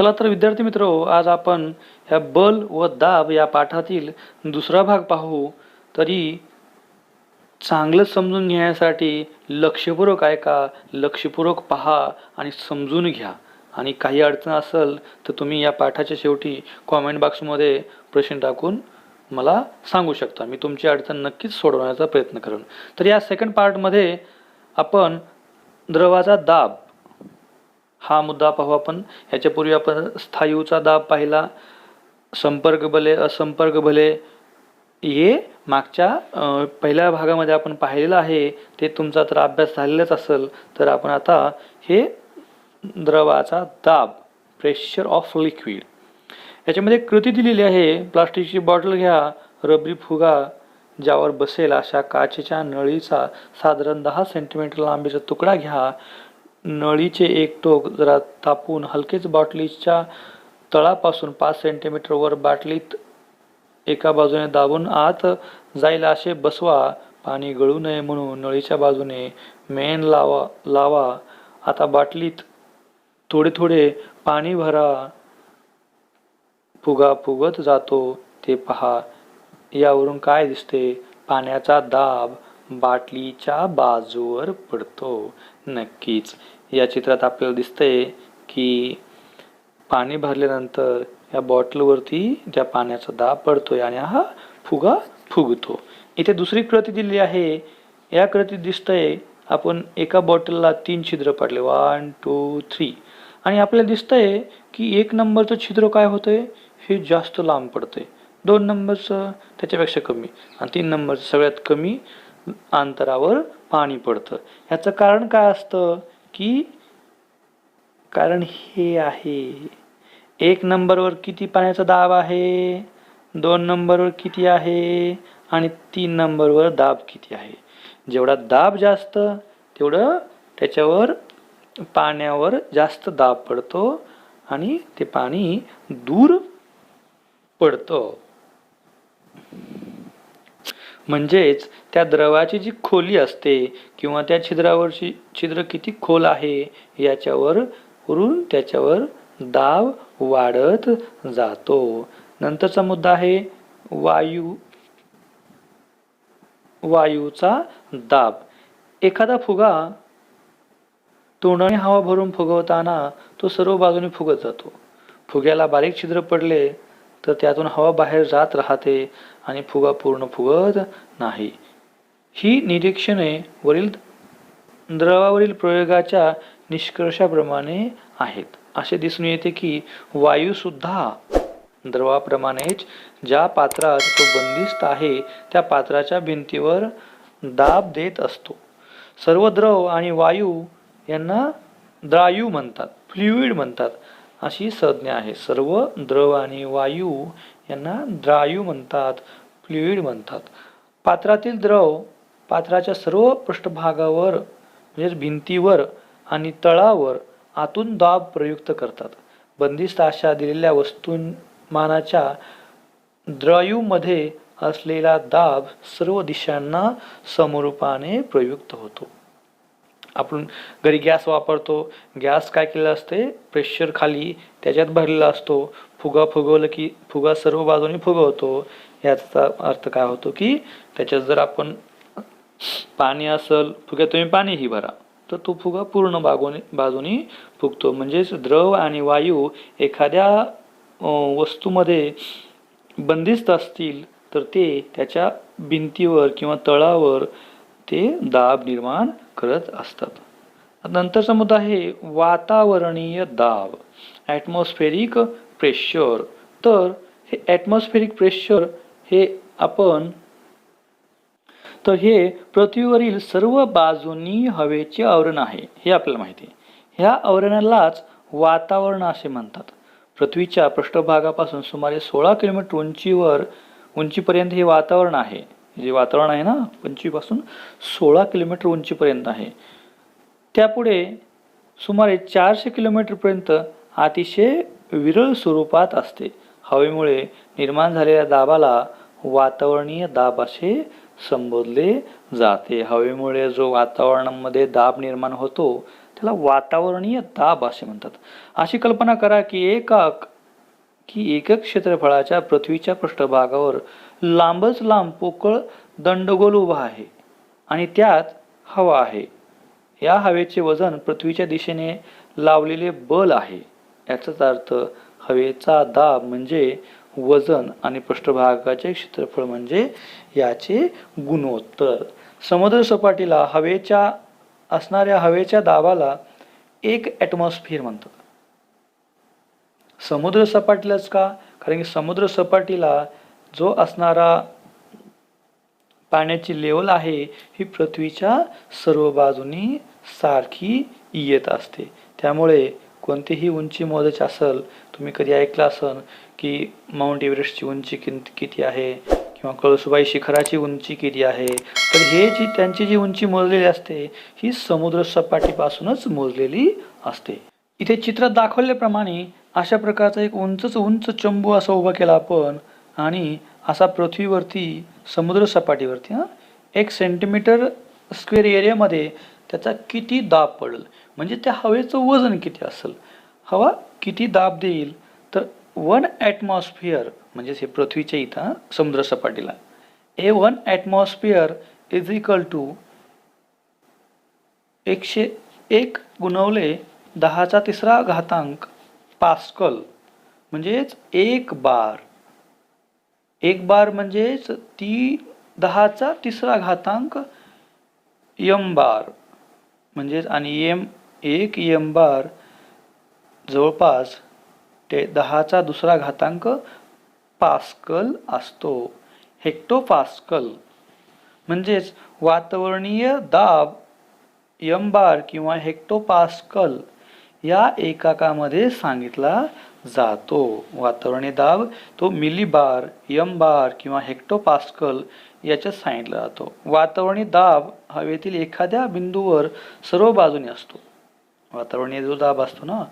चला तर विद्यार्थी मित्र, आज आपण ह्या बल व दाब या पाठातील दुसरा भाग पाहू. तरी चांगलं समजून घेण्यासाठी लक्षपूर्वक ऐका, लक्षपूर्वक पहा आणि समजून घ्या. आणि काही अडचण असेल तर तुम्ही या पाठाच्या शेवटी कॉमेंट बॉक्समध्ये प्रश्न टाकून मला सांगू शकता. मी तुमची अडचण नक्कीच सोडवण्याचा प्रयत्न करेन. तर या सेकंड पार्टमध्ये आपण द्रवाचा दाब हा मुद्दा पाहू. आपण ह्याच्यापूर्वी आपण स्थायूचा दाब पाहिला, संपर्क बले, असंपर्क बले हे मागच्या पहिल्या भागामध्ये आपण पाहिलेलं आहे. ते तुमचा तर अभ्यास झालेलाच असेल. तर आपण आता हे द्रवाचा दाब, प्रेशर ऑफ लिक्विड, याच्यामध्ये कृती दिलेली आहे. प्लास्टिकची बॉटल घ्या, रबरी फुगा ज्यावर बसेल अशा काचेच्या नळीचा साधारण 10 सेंटीमीटर लांबीचा तुकडा घ्या. नळीचे एक टोक जरा तापून हलकेच बाटलीच्या तळापासून 5 सेंटीमीटर वर बाटलीत एका बाजूने दाबून आत जाईल असे बसवा. पाणी गळू नये म्हणून नळीच्या बाजूने मेण लावा. आता बाटलीत थोडे थोडे पाणी भरा. फुगा फुगत जातो ते पहा. यावरून काय दिसते? पाण्याचा दाब बाटलीच्या बाजूवर पडतो. नक्कीच या चित्रात आपल्याला दिसतंय की पाणी भरल्यानंतर या बॉटलवरती त्या पाण्याचा दाब पडतोय आणि हा फुगा फुगतो. इथे दुसरी कृती दिलेली आहे. या कृतीत दिसतंय आपण एका बॉटलला 3 छिद्र पाडले, 1 2 3, आणि आपल्याला दिसतंय की 1 नंबरचं छिद्र काय होतंय, हे जास्त लांब पडतंय, 2 नंबरचं त्याच्यापेक्षा कमी, आणि 3 नंबरचं सगळ्यात कमी अंतरावर पाणी पडतं. याचं कारण काय असतं की कारण हे आहे, 1 नंबरवर किती पाण्याचा दाब आहे, 2 नंबरवर किती आहे आणि 3 नंबरवर दाब किती आहे. जेवढा दाब जास्त तेवढं त्याच्यावर पाण्यावर जास्त दाब पडतो आणि ते पाणी दूर पडतं. म्हणजेच त्या द्रवाची जी खोली असते किंवा त्या छिद्रावरची छिद्र किती खोल आहे याच्यावरून त्याच्यावर दाब वाढत जातो. नंतरचा मुद्दा आहे वायूचा दाब. एखादा फुगा तोंडाने हवा भरून फुगवताना तो सर्व बाजूने फुगत जातो. फुग्याला बारीक छिद्र पडले तर त्यातून हवा बाहेर जात राहते आणि फुगा पूर्ण फुगत नाही. ही निरीक्षणे वरील द्रवावरील प्रयोगाच्या निष्कर्षाप्रमाणे आहेत. असे दिसून येते की वायू सुद्धा द्रवाप्रमाणेच ज्या पात्रात तो बंदिस्त आहे त्या पात्राच्या भिंतीवर दाब देत असतो. सर्व द्रव आणि वायू यांना द्रायू म्हणतात, फ्लुइड म्हणतात अशी संज्ञा आहे. सर्व द्रव आणि वायू यांना द्रायू म्हणतात, फ्लुइड म्हणतात. पात्रातील द्रव पात्राच्या सर्व पृष्ठभागावर म्हणजे भिंतीवर आणि तळावर आतून दाब प्रयुक्त करतात. बंदिस्त अशा दिलेल्या वस्तुमानाच्या द्रायूमध्ये असलेला दाब सर्व दिशांना समरूपाने प्रयुक्त होतो. आपण घरी गॅस वापरतो. गॅस काय केलेला असते, प्रेशर खाली त्याच्यात भरलेला असतो. फुगा फुगवलं की फुगा सर्व बाजूने फुगवतो. याचा अर्थ काय होतो की त्याच्यात जर आपण पाणी असेल फुग्यात, तुम्ही पाणीही भरा तर तो फुगा पूर्ण बाजूनी फुगतो. म्हणजेच द्रव आणि वायू एखाद्या वस्तूमध्ये बंदिस्त असतील तर ते त्याच्या भिंतीवर किंवा तळावर ते दाब निर्माण करत असतात. नंतरचा मुद्दा आहे वातावरणीय दाब, ॲटमॉस्फेरिक प्रेशर. तर हे ॲटमॉस्फेरिक प्रेशर हे पृथ्वीवरील सर्व बाजूंनी हवेचे आवरण आहे, हे आपल्याला माहिती आहे. ह्या आवरणालाच वातावरण असे म्हणतात. पृथ्वीच्या पृष्ठभागापासून सुमारे 16 किलोमीटर उंचीपर्यंत हे वातावरण आहे. जे वातावरण आहे ना, पृथ्वीपासून 16 किलोमीटर उंचीपर्यंत आहे. त्यापुढे सुमारे 400 किलोमीटरपर्यंत अतिशय विरळ स्वरूपात असते. हवेमुळे निर्माण झालेल्या दाबाला वातावरणीय दाब असे संबोधले जाते. हवेमुळे जो वातावरणामध्ये दाब निर्माण होतो त्याला वातावरणीय दाब असे म्हणतात. अशी कल्पना करा की एकक क्षेत्रफळाच्या पृथ्वीच्या पृष्ठभागावर लांबच लांब पोकळ दंडगोल उभा आहे आणि त्यात हवा आहे. या हवेचे वजन पृथ्वीच्या दिशेने लावलेले बल आहे. याचाच अर्थ हवेचा दाब म्हणजे वजन आणि पृष्ठभागाचे क्षेत्रफळ म्हणजे याचे गुणोत्तर. समुद्र सपाटीला असणाऱ्या हवेच्या दाबाला 1 ॲटमॉस्फिअर म्हणतात. समुद्र सपाटीलाच का? कारण की समुद्र सपाटीला जो असणारा पाण्याची लेवल आहे ही पृथ्वीच्या सर्व बाजूनी सारखी येत असते. त्यामुळे कोणतीही उंची मोजायची असेल, तुम्ही कधी ऐकलं असेल की माउंट एव्हरेस्टची उंची किती आहे किंवा कळसुबाई शिखराची उंची किती आहे, तर त्यांची जी उंची मोजलेली असते ही समुद्र सपाटीपासूनच मोजलेली असते. इथे चित्रात दाखवल्याप्रमाणे अशा प्रकारचा एक उंच चंबू असा उभा केला आपण आणि असा पृथ्वीवरती समुद्र सपाटीवरती 1 सेंटीमीटर स्क्वेअर एरियामध्ये त्याचा किती दाब पडेल म्हणजे त्या हवेचं वजन किती असेल, हवा किती दाब देईल, तर 1 ॲटमॉस्फिअर म्हणजे हे पृथ्वीच्या इथं समुद्र सपाटीला 1 ॲटमॉस्फिअर इज इक्वल टू 101 गुणवले 10⁻³ पास्कल म्हणजेच 1 बार. 1 बार म्हणजेच 10⁻³ एम बार म्हणजेच आणि एक एम बार जवळपास 10⁻² पास्कल असतो. हेक्टोपास्कल म्हणजेच वातावरणीय दाब एम बार किंवा हेक्टोपास्कल या एककामध्ये सांगितला जातो. वातावरणीय दाब तो मिलीबार, एम बार किंवा हेक्टोपास्कल याच्यात सांगितला जातो. वातावरणीय दाब हवेतील एखाद्या बिंदूवर सर्व बाजूने असतो. वातावरणीय जो दाब असतो ना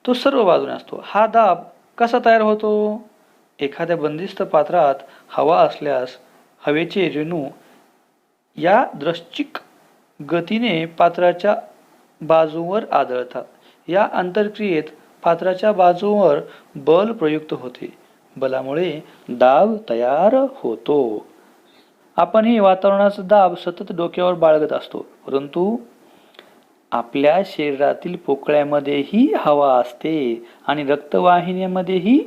तो सर्व बाजूने असतो. हा दाब कसा तयार होतो? एखाद्या बंदिस्त पात्रात हवा असल्यास हवेचे रेणू या दृश्चिक गतीने पात्राच्या बाजूवर आदळतात. या आंतरक्रियेत पात्राच्या बाजूवर बल प्रयुक्त होते. बलामुळे दाब तयार होतो. आपणही वातावरणाचा दाब सतत डोक्यावर बाळगत असतो, परंतु आपल्या शरीरातील पोकळ्यामध्येही हवा असते आणि रक्तवाहिन्यांमध्येही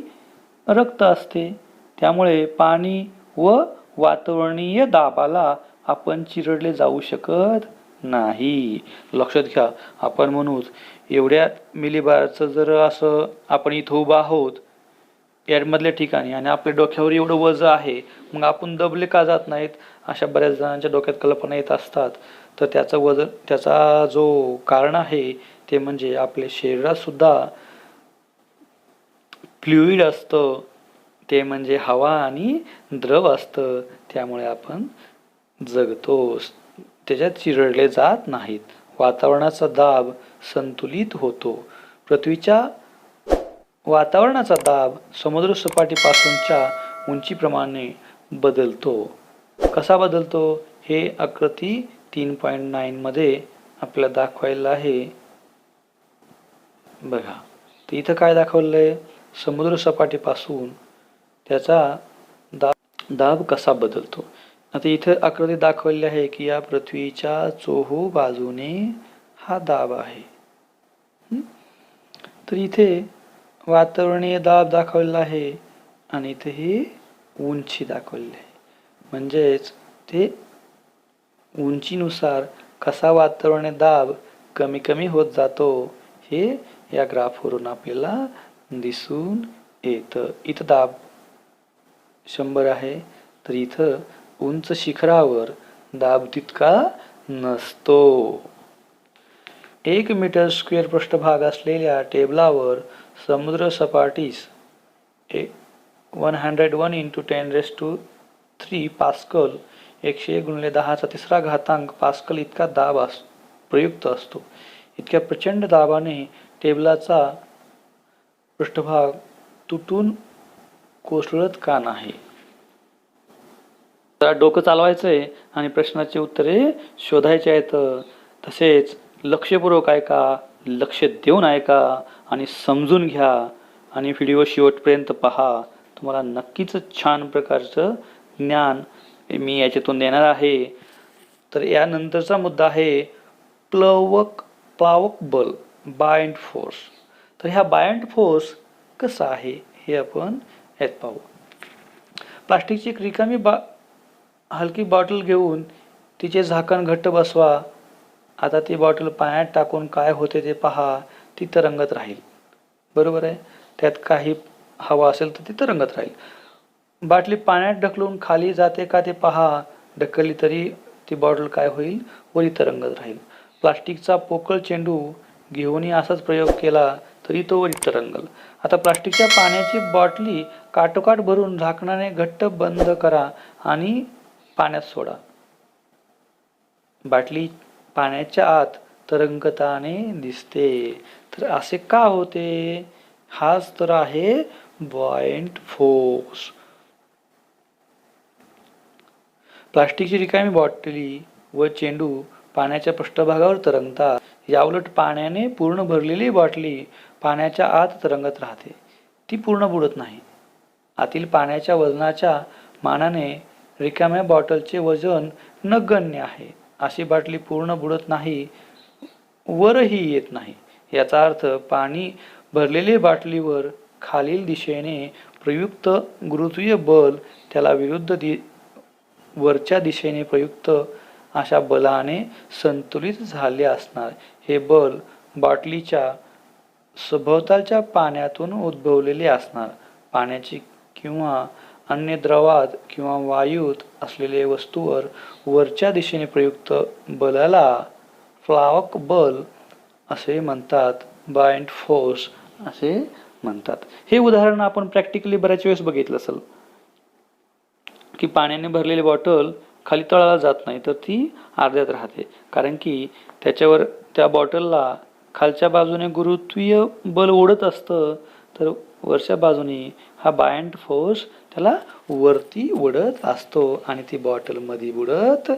रक्त असते. त्यामुळे पाणी व वातावरणीय दाबाला आपण चिरडले जाऊ शकत नाही. लक्षात घ्या, आपण म्हणू एवढ्या मिलीबारचं जर असं आपण इथं उभा आहोत यामधल्या ठिकाणी आणि आपल्या डोक्यावर एवढं वजन आहे, मग आपण दबले का जात नाहीत? अशा बऱ्याच जणांच्या डोक्यात कल्पना येत असतात. तर त्याचा जो कारण आहे ते म्हणजे आपल्या शरीरात सुद्धा फ्लुइड असतं, ते म्हणजे हवा आणि द्रव असतं. त्यामुळे आपण जगतो, त्याच्यात चिरडले जात नाहीत. वातावरणाचा दाब संतुलित होतो. पृथ्वीच्या वातावरणाचा दाब समुद्र सपाटीपासूनच्या उंचीप्रमाणे बदलतो. कसा बदलतो हे आकृती 3.9 मध्ये आपल्याला दाखवायला आहे. बघा, तर इथं काय दाखवलंय? समुद्र सपाटीपासून त्याचा दाब कसा बदलतो. आता इथं आकृती दाखवलेली आहे की या पृथ्वीच्या चोहू बाजूने हा दाब आहे. तर इथे वातावरणीय दाब दाखवलेला आहे आणि इथे ही उंची दाखवलेली आहे. म्हणजेच ते उंचीनुसार कसा वातावरणीय दाब कमी कमी होत जातो हे या ग्राफवरून आपल्याला दिसून येतं. इथं दाब 100 आहे, तर इथं उंच शिखरावर दाब तितका नसतो. 1 मीटर स्क्वेअर पृष्ठभाग असलेल्या टेबलावर समुद्र सपाटीस 101 × 10⁻³ पास्कल 101 गुणिले 10⁻³ पास्कल इतका दाब प्रयुक्त असतो. इतक्या प्रचंड दाबाने टेबलाचा पृष्ठभाग तुटून कोसळत का नाही? तर डोकं चालवायचंय आणि प्रश्नाची उत्तरे शोधायची आहेत. तसेच लक्षपूर्वक ऐका, लक्ष देऊन ऐका आणि समजून घ्या आणि व्हिडिओ शेवटपर्यंत पहा. तुम्हाला नक्कीच छान प्रकारचं ज्ञान मी याच्यातून देणार आहे. तर यानंतरचा मुद्दा आहे प्लावक बल, बायंट फोर्स. तर ह्या बायंट फोर्स कसा आहे हे आपण यात पाहू. प्लास्टिकची एक रिकामी हलकी बॉटल घेऊन तिचे झाकण घट्ट बसवा. आता ती बॉटल पाण्यात टाकून काय होते ते पहा. ती तरंगत राहील. बरोबर आहे. त्यात काही हवा असेल तर ती तरंगत राहील. बाटली पाण्यात ढकलून खाली जाते का ते पहा. ढकलली तरी ती बॉटल काय होईल, वरी तरंगत राहील. प्लास्टिकचा पोकळ चेंडू घेऊनही असाच प्रयोग केला तरी तो वरी तरंगल. आता प्लास्टिकच्या पाण्याची बाटली काठोकाठ भरून झाकणाने घट्ट बंद करा आणि पाण्यात सोडा. बाटली पाण्याच्या आत तरंगताने दिसते. तर असे का होते? हाच तर आहे बायंट फोर्स. प्लास्टिकची रिकामी बॉटली व चेंडू पाण्याच्या पृष्ठभागावर तरंगतात. याउलट पाण्याने पूर्ण भरलेली बाटली पाण्याच्या आत तरंगत राहते. ती पूर्ण बुडत नाही. आतील पाण्याच्या वजनाच्या मानाने रिकाम्या बॉटलचे वजन नगण्य आहे. अशी बाटली पूर्ण बुडत नाही, वरही येत नाही. याचा अर्थ पाणी भरलेली बाटलीवर खालील दिशेने प्रयुक्त गुरुत्वीय बल त्याला विरुद्ध वरच्या दिशेने प्रयुक्त अशा बलाने संतुलित झाले असणार. हे बल बाटलीच्या सभोवतालच्या पाण्यातून उद्भवलेले असणार. पाण्याची किंवा अन्य द्रवात किंवा वायूत असलेले वस्तूवर वरच्या दिशेने प्रयुक्त बलाला प्लावक बल असे म्हणतात. बायंट फोर्स असे म्हणतात. हे उदाहरण आपण प्रॅक्टिकली बऱ्याच वेळेस बघितलं असेल की पाण्याने भरलेली बॉटल खाली तळाला जात नाही, तर ती अर्ध्यात राहते. कारण की त्याच्यावर त्या बॉटलला खालच्या बाजूने गुरुत्वीय बल ओढत असतं, तर वरच्या बाजूने हा बायंट फोर्स त्याला वरती ओढत असतो आणि ती बॉटल मध्ये बुडत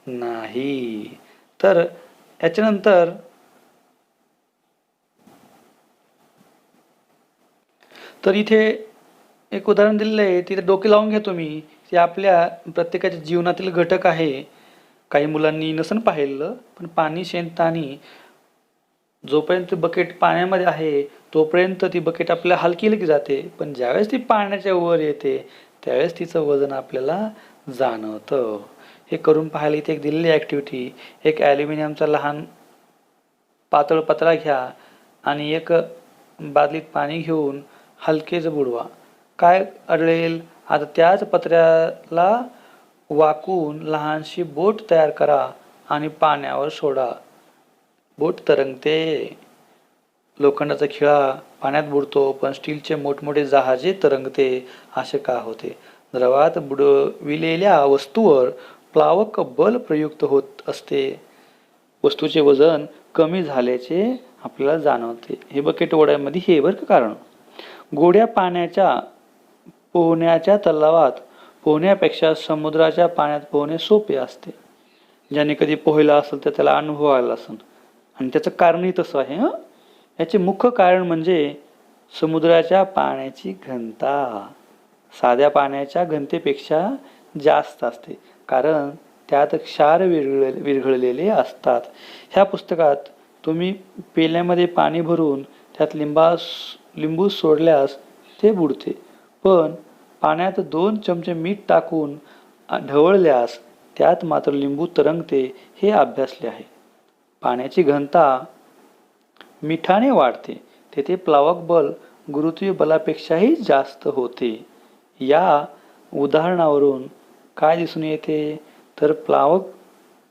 नाही. तर याच्यानंतर तर इथे एक उदाहरण दिलेलं आहे, तिथे डोके लावून घ्या तुम्ही. ते आपल्या प्रत्येकाच्या जीवनातील घटक आहे. काही मुलांनी नसन पाहिलं, पण पाणी शेणतानी जोपर्यंत बकेट पाण्यामध्ये आहे तोपर्यंत ती बकेट आपल्या हलकी जाते, पण ज्यावेळेस ती पाण्याच्या वर येते त्यावेळेस तिचं वजन आपल्याला जाणवतं. हे करून पाहायला इथे एक दिलेली ॲक्टिव्हिटी. एक ॲल्युमिनियमचा लहान पातळ पत्रा घ्या आणि एक बादलीत पाणी घेऊन हलकेच बुडवा. काय आढळेल? आता त्याच पत्र्याला वाकून लहानशी बोट तयार करा आणि पाण्यावर सोडा. बोट तरंगते. लोखंडाचा खिळा पाण्यात बुडतो, पण स्टीलचे मोठमोठे जहाजे तरंगते. असे का होते? द्रवात बुडविलेल्या वस्तूवर प्लावक बल प्रयुक्त होत असते. वस्तूचे वजन कमी झाल्याचे आपल्याला जाणवते. हे बकेट ओढ्यामध्ये हे बरं का कारण. गोड्या पाण्याच्या पोहण्याच्या तलावात पोहण्यापेक्षा समुद्राच्या पाण्यात पोहणे सोपे असते. ज्याने कधी पोहायला असेल तर त्याला अनुभव आला असेल, आणि त्याचं कारणही तसं आहे. याचे मुख्य कारण म्हणजे समुद्राच्या पाण्याची घनता साध्या पाण्याच्या घनतेपेक्षा जास्त असते, कारण त्यात क्षार विरघळलेले असतात. ह्या पुस्तकात तुम्ही पेल्यामध्ये पाणी भरून त्यात लिंबू सोडल्यास ते बुडते, पण पाण्यात 2 चमचे मीठ टाकून ढवळल्यास त्यात मात्र लिंबू तरंगते, हे अभ्यासले आहे. पाण्याची घनता मिठाने वाढते, तेथे प्लावक बल गुरुत्वीय बलापेक्षाही जास्त होते. या उदाहरणावरून काय दिसून येते? तर प्लावक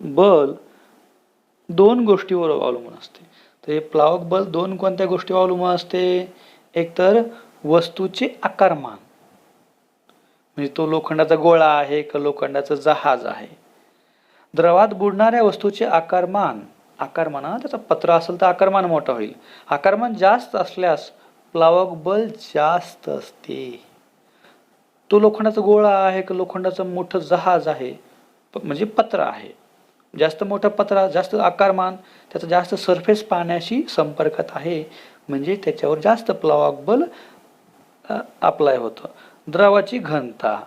बल 2 गोष्टीवर अवलंबून असते. तर हे प्लावक बल 2 कोणत्या गोष्टीवर अवलंबून असते? एक तर वस्तूचे आकारमान, म्हणजे तो लोखंडाचा गोळा आहे का लोखंडाचं जहाज आहे. द्रवात बुडणाऱ्या वस्तूचे आकारमान, त्याचा पत्रा असेल तर आकारमान मोठा होईल. आकारमान जास्त असल्यास प्लावक बल जास्त असते. तो लोखंडाचा गोळा आहे का लोखंडाचं मोठं जहाज आहे, म्हणजे पत्रा आहे. जास्त मोठा पत्रा, जास्त आकारमान, त्याचा जास्त सरफेस पाण्याशी संपर्कात आहे, म्हणजे त्याच्यावर जास्त प्लावक बल अप्लाय होतं. द्रवाची घनता,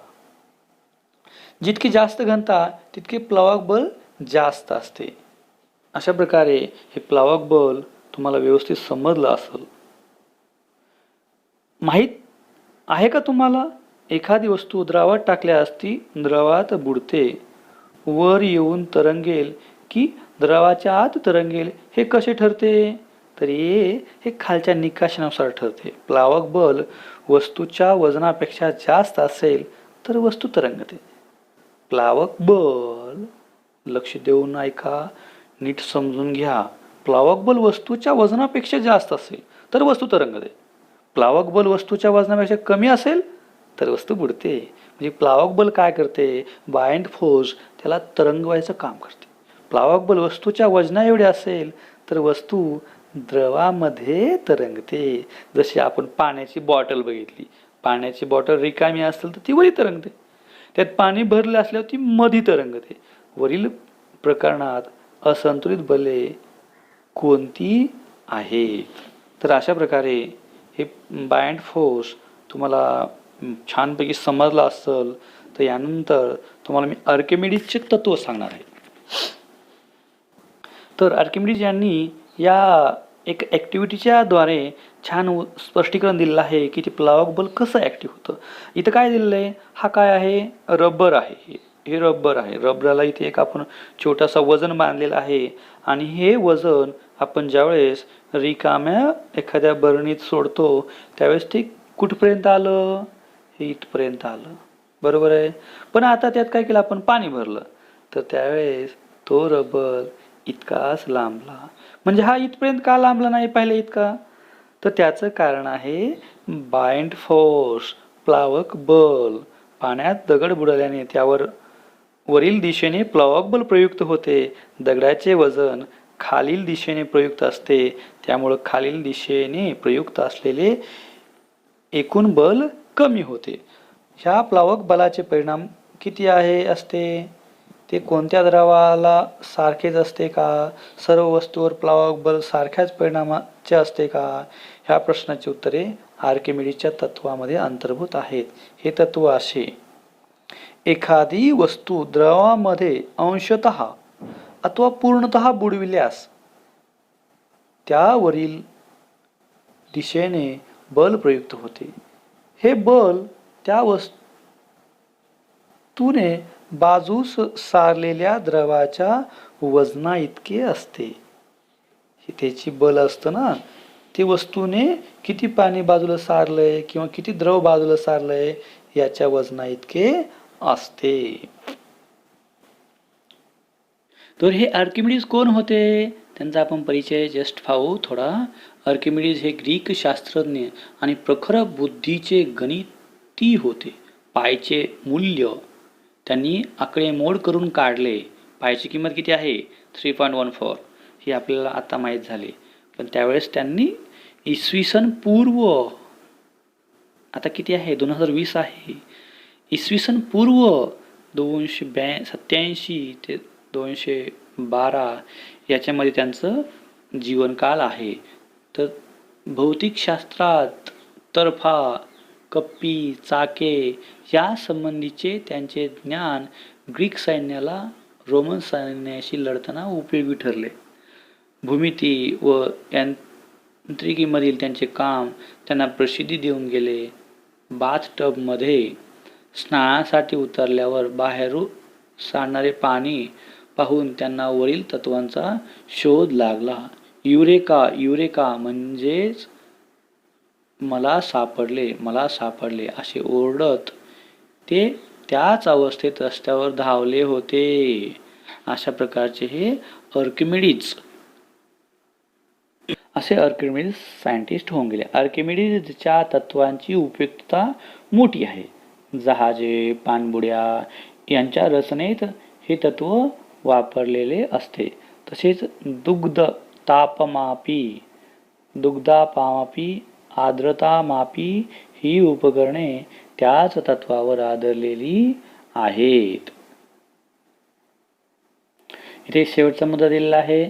जितकी जास्त घनता तितके प्लावक बल जास्त असते. अशा प्रकारे हे प्लावक बल तुम्हाला व्यवस्थित समजलं असेल. माहीत आहे का तुम्हाला, एखादी वस्तू द्रावात टाकल्यास ती द्रवात बुडते, वर येऊन तरंगेल की द्रवाच्या आत तरंगेल हे कसे ठरते? तर हे खालच्या निकषानुसार ठरते. प्लावक बल वस्तूच्या वजनापेक्षा जास्त असेल तर वस्तू तरंगते. प्लावक बल, लक्ष देऊन ऐका, नीट समजून घ्या. प्लावक बल वस्तूच्या वजनापेक्षा जास्त असेल तर वस्तू तरंगते. प्लावक बल वस्तूच्या वजनापेक्षा कमी असेल तर वस्तू बुडते. म्हणजे प्लावक बल काय करते, बायंड फोर्स त्याला तरंगवायचं काम करते. प्लावक बल वस्तूच्या वजना एवढे असेल तर वस्तू द्रवामध्ये तरंगते. जशी आपण पाण्याची बॉटल बघितली, पाण्याची बॉटल रिकामी असेल तर ती वरी तरंगते, त्यात पाणी भरले असल्यावर ती मधी तरंगते. वरील प्रकरणात असंतुलित बले कोणती आहेत? तर अशा प्रकारे हे बायंड फोर्स तुम्हाला छानपैकी समजला असेल तर यानंतर तुम्हाला मी आर्किमिडीजचे तत्व सांगणार आहे. तर आर्किमिडीज यांनी या एक ॲक्टिव्हिटीच्या द्वारे छान स्पष्टीकरण दिलेलं आहे की ते प्लावक बल कसं ॲक्टिव्ह होतं. इथं काय दिलेलं आहे, हा काय आहे, रबर आहे. हे रबर आहे. रबराला इथे एक आपण छोटासा वजन बांधलेला आहे आणि हे वजन आपण ज्यावेळेस रिकाम्या एखाद्या बरणीत सोडतो त्यावेळेस ते कुठपर्यंत आलं, हे इथपर्यंत आलं, बरोबर आहे. पण आता त्यात काय केलं, आपण पाणी भरलं तर त्यावेळेस तो रबर इतकाच लांबला. म्हणजे हा इथपर्यंत का लांबला नाही पाहिलं इतका? तर त्याचं कारण आहे बायंड फोर्स, प्लावक बल. पाण्यात दगड बुडवल्याने त्यावर वरील दिशेने प्लावक बल प्रयुक्त होते. दगडाचे वजन खालील दिशेने प्रयुक्त असते, त्यामुळे खालील दिशेने प्रयुक्त असलेले एकूण बल कमी होते. ह्या प्लावक बलाचे परिणाम किती असते? ते कोणत्या द्रवाला सारखेच असते का? सर्व वस्तूवर प्लावक बल सारख्याच परिणामाचे असते का? ह्या प्रश्नाची उत्तरे आर्किमिडीजच्या तत्वामध्ये अंतर्भूत आहेत. हे तत्व असे: एखादी वस्तू द्रवामध्ये अंशतः अथवा पूर्णतः बुडविल्यास त्यावरील दिशेने बल प्रयुक्त होते. हे बल त्या वस्तूने बाजूस सारलेल्या द्रवाच्या वजना इतके असते. हे त्याची बल असतं ना, ते वस्तूने किती पाणी बाजूला सारलंय किंवा किती द्रव बाजूला सारलंय याच्या वजना इतके असते. तर हे आर्किमिडीज कोण होते, त्यांचा आपण परिचय जस्ट पाहू थोडा. आर्किमिडीज हे ग्रीक शास्त्रज्ञ आणि प्रखर बुद्धीचे गणिती होते. पायचे मूल्य त्यांनी आकडेमोड करून काढले. पायची किंमत किती आहे, 3.14, ही आपल्याला आता माहीत झाली. पण त्यावेळेस त्यांनी इसवी सन पूर्व, आता किती आहे, 2020 आहे, इसवी सन पूर्व 287 ते 212 याच्यामध्ये त्यांचं जीवनकाल आहे. तर भौतिकशास्त्रात तरफा, कप्पी, चाके या संबंधीचे त्यांचे ज्ञान ग्रीक सैन्याला रोमन सैन्याशी लढताना उपयोगी ठरले. भूमिती व यांत्रिकीमधील त्यांचे काम त्यांना प्रसिद्धी देऊन गेले. बाथटबमध्ये स्नानासाठी उतरल्यावर बाहेरून सांडणारे पाणी पाहून त्यांना वरील तत्वांचा शोध लागला. युरेका, युरेका म्हणजेच मला सापडले, मला सापडले असे ओरडत ते त्याच अवस्थेत रस्त्यावर धावले होते. अशा प्रकारचे हे आर्किमिडीज, असे आर्किमिडीज सायंटिस्ट होऊन गेले. आर्किमिडीजच्या तत्वांची उपयुक्तता मोठी आहे. जहाजे, पाणबुड्या यांच्या रचनेत हे तत्व वापरलेले असते. तसेच दुग्धतापमापी, आर्द्रतामापी ही उपकरणे त्याच तत्वावर आधारलेली आहेत. इथे शेवटचा मुद्दा दिलेला आहे,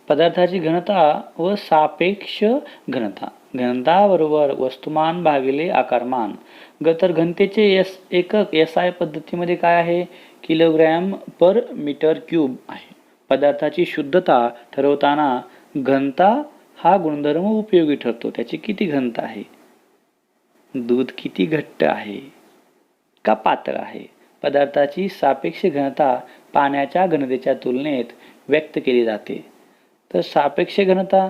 पदार्थाची घनता व सापेक्ष घनता. घनता बरोबर वस्तुमान भागिले आकारमान. तर घनतेचे एकक SI पद्धतीमध्ये काय आहे, किलोग्रॅम पर मीटर क्यूब आहे. पदार्थाची शुद्धता ठरवताना घनता हा गुणधर्म उपयोगी ठरतो. त्याची किती घनता आहे, दूध किती घट्ट आहे का पातळ आहे. पदार्थाची सापेक्ष घनता पाण्याच्या घनतेच्या तुलनेत व्यक्त केली जाते. तर सापेक्ष घनता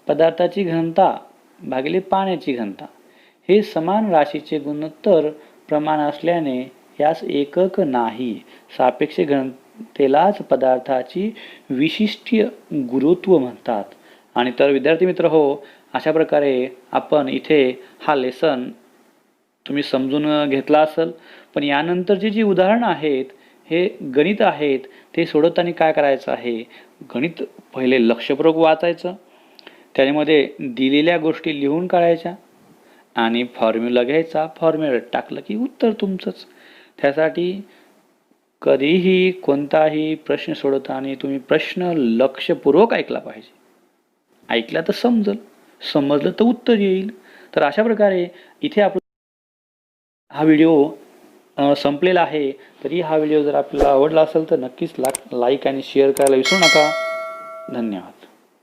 पदार्थाची घनता भागिले पाण्याची घनता हे समान राशीचे गुणोत्तर प्रमाण असल्याने यास एकक नाही. सापेक्ष घनतेलाच पदार्थाची विशिष्ट गुरुत्व म्हणतात. आणि तर विद्यार्थी मित्र हो, अशा प्रकारे आपण इथे हा लेसन तुम्ही समजून घेतला असेल. पण यानंतरची जी उदाहरणं आहेत हे गणित आहेत, ते सोडवताना काय करायचं आहे, गणित पहिले लक्षपूर्वक वाचायचं, त्यामध्ये दिलेल्या गोष्टी लिहून काढायच्या आणि फॉर्म्युला घ्यायचा, फॉर्म्युला टाकलं की उत्तर तुमचंच. त्यासाठी कधीही कोणताही प्रश्न सोडवताना तुम्ही प्रश्न लक्षपूर्वक ऐकला पाहिजे. ऐकला तर समजलं तर उत्तर येईल. तर अशा प्रकारे इथे आपण हा व्हिडिओ संपलेला आहे. तरी हा व्हिडिओ जर आपल्याला आवडला असेल तर नक्कीच लाईक आणि शेअर करायला विसरू नका. धन्यवाद.